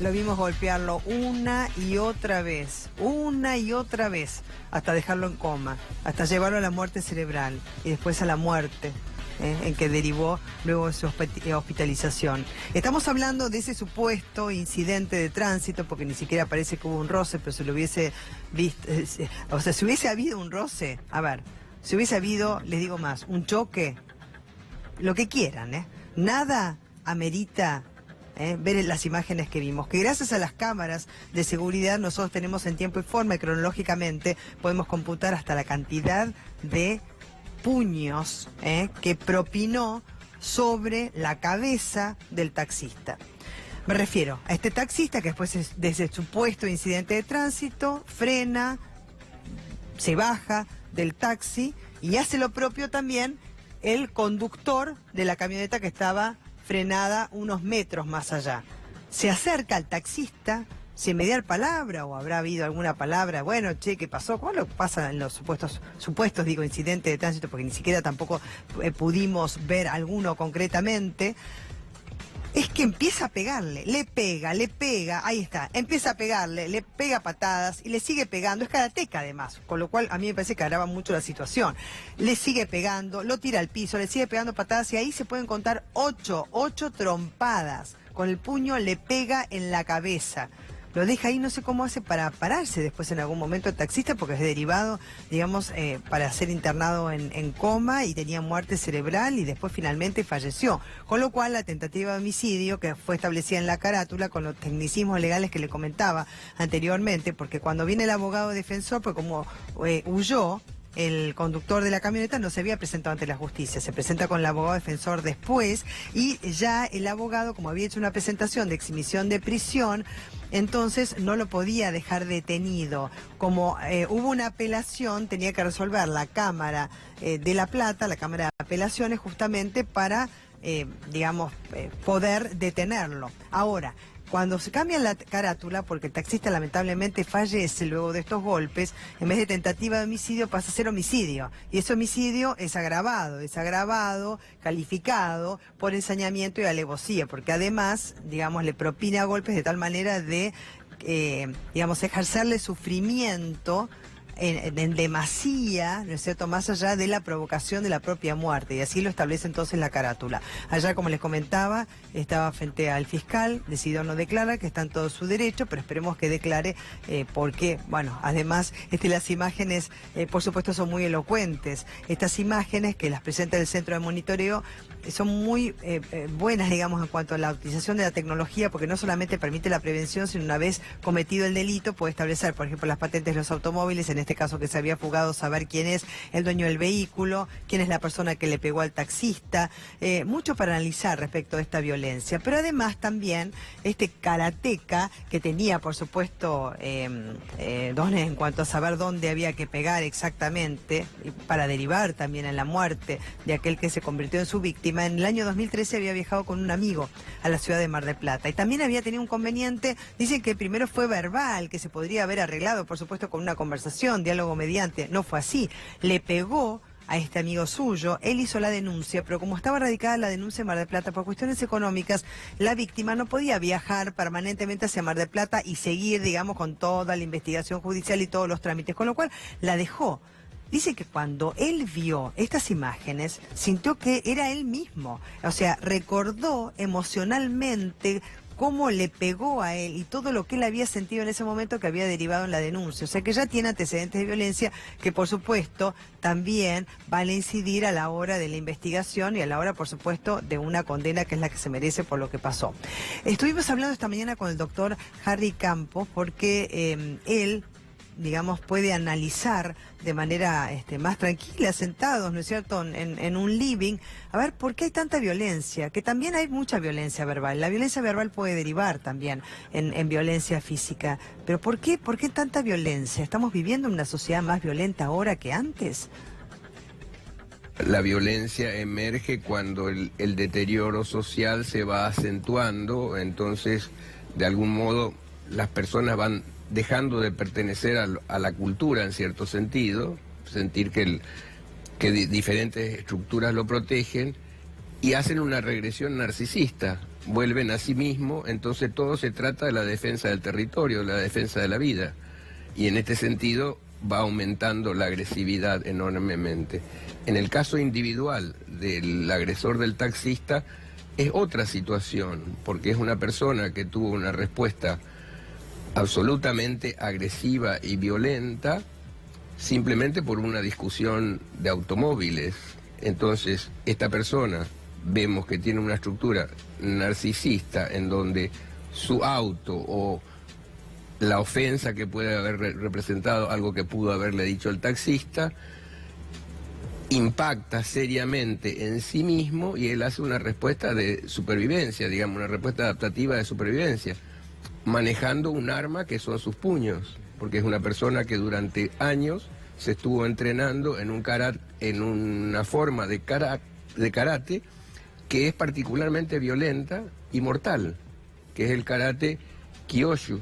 Lo vimos golpearlo una y otra vez, hasta dejarlo en coma, hasta llevarlo a la muerte cerebral y después a la muerte, en que derivó luego su hospitalización. Estamos hablando de ese supuesto incidente de tránsito, porque ni siquiera parece que hubo un roce, pero se lo hubiese visto, o sea, si hubiese habido un roce, a ver, si hubiese habido, les digo más, un choque, lo que quieran, nada amerita ver las imágenes que vimos, que gracias a las cámaras de seguridad nosotros tenemos en tiempo y forma y cronológicamente podemos computar hasta la cantidad de puños que propinó sobre la cabeza del taxista. Me refiero a este taxista que después de ese supuesto incidente de tránsito frena, se baja del taxi y hace lo propio también el conductor de la camioneta que estaba frenada unos metros más allá. Se acerca al taxista sin mediar palabra, o habrá habido alguna palabra, bueno, che, ¿qué pasó? ¿Cómo lo pasa en los supuestos incidentes de tránsito? Porque ni siquiera tampoco pudimos ver alguno concretamente. Es que empieza a pegarle, le pega, ahí está, empieza a pegarle, le pega patadas y le sigue pegando, es karateca además, con lo cual a mí me parece que agrava mucho la situación. Le sigue pegando, lo tira al piso, le sigue pegando patadas y ahí se pueden contar 8 trompadas. Con el puño le pega en la cabeza. Lo deja ahí, no sé cómo hace para pararse después en algún momento el taxista, porque es derivado, digamos, para ser internado en coma y tenía muerte cerebral y después finalmente falleció. Con lo cual la tentativa de homicidio, que fue establecida en la carátula con los tecnicismos legales que le comentaba anteriormente, porque cuando viene el abogado defensor, pues como huyó, el conductor de la camioneta no se había presentado ante la justicia, se presenta con el abogado defensor después y ya el abogado, como había hecho una presentación de exhibición de prisión, entonces no lo podía dejar detenido. Como hubo una apelación, tenía que resolver la Cámara de La Plata, la Cámara de Apelaciones, justamente para, poder detenerlo. Ahora, cuando se cambia la carátula, porque el taxista lamentablemente fallece luego de estos golpes, en vez de tentativa de homicidio pasa a ser homicidio. Y ese homicidio es agravado, calificado por ensañamiento y alevosía, porque además, le propina golpes de tal manera de, ejercerle sufrimiento en demasía, ¿no es cierto?, más allá de la provocación de la propia muerte, y así lo establece entonces la carátula. Allá, como les comentaba, estaba frente al fiscal, decidió no declarar, que está en todo su derecho, pero esperemos que declare, porque, bueno, además, las imágenes, por supuesto, son muy elocuentes. Estas imágenes que las presenta el Centro de Monitoreo son muy buenas, digamos, en cuanto a la utilización de la tecnología, porque no solamente permite la prevención, sino una vez cometido el delito, puede establecer, por ejemplo, las patentes de los automóviles, en este caso que se había fugado, saber quién es el dueño del vehículo, quién es la persona que le pegó al taxista, mucho para analizar respecto de esta violencia. Pero además también este karateca que tenía, por supuesto, dones en cuanto a saber dónde había que pegar exactamente, para derivar también en la muerte de aquel que se convirtió en su víctima. En el año 2013 había viajado con un amigo a la ciudad de Mar del Plata y también había tenido un conveniente, dicen que primero fue verbal, que se podría haber arreglado, por supuesto, con una conversación, diálogo mediante. No fue así, le pegó a este amigo suyo, él hizo la denuncia, pero como estaba radicada la denuncia en Mar del Plata por cuestiones económicas, la víctima no podía viajar permanentemente hacia Mar del Plata y seguir, con toda la investigación judicial y todos los trámites, con lo cual la dejó. Dice que cuando él vio estas imágenes, sintió que era él mismo. O sea, recordó emocionalmente cómo le pegó a él y todo lo que él había sentido en ese momento que había derivado en la denuncia. O sea que ya tiene antecedentes de violencia que, por supuesto, también van a incidir a la hora de la investigación y a la hora, por supuesto, de una condena que es la que se merece por lo que pasó. Estuvimos hablando esta mañana con el doctor Harry Campos porque él, puede analizar de manera más tranquila, sentados, ¿no es cierto?, en un living, a ver por qué hay tanta violencia, que también hay mucha violencia verbal. La violencia verbal puede derivar también en violencia física, pero ¿por qué tanta violencia? ¿Estamos viviendo en una sociedad más violenta ahora que antes? La violencia emerge cuando el deterioro social se va acentuando, entonces, de algún modo, las personas van dejando de pertenecer a la cultura en cierto sentido, sentir que diferentes estructuras lo protegen y hacen una regresión narcisista. vuelven a sí mismo, entonces todo se trata de la defensa del territorio, de la defensa de la vida. Y en este sentido va aumentando la agresividad enormemente. En el caso individual del agresor del taxista es otra situación, porque es una persona que tuvo una respuesta absolutamente agresiva y violenta simplemente por una discusión de automóviles. Entonces, esta persona vemos que tiene una estructura narcisista en donde su auto o la ofensa que puede haber representado, algo que pudo haberle dicho el taxista, impacta seriamente en sí mismo y él hace una respuesta de supervivencia, digamos, una respuesta adaptativa de supervivencia, manejando un arma que son sus puños, porque es una persona que durante años se estuvo entrenando en una forma de karate que es particularmente violenta y mortal, que es el karate Kyoshu.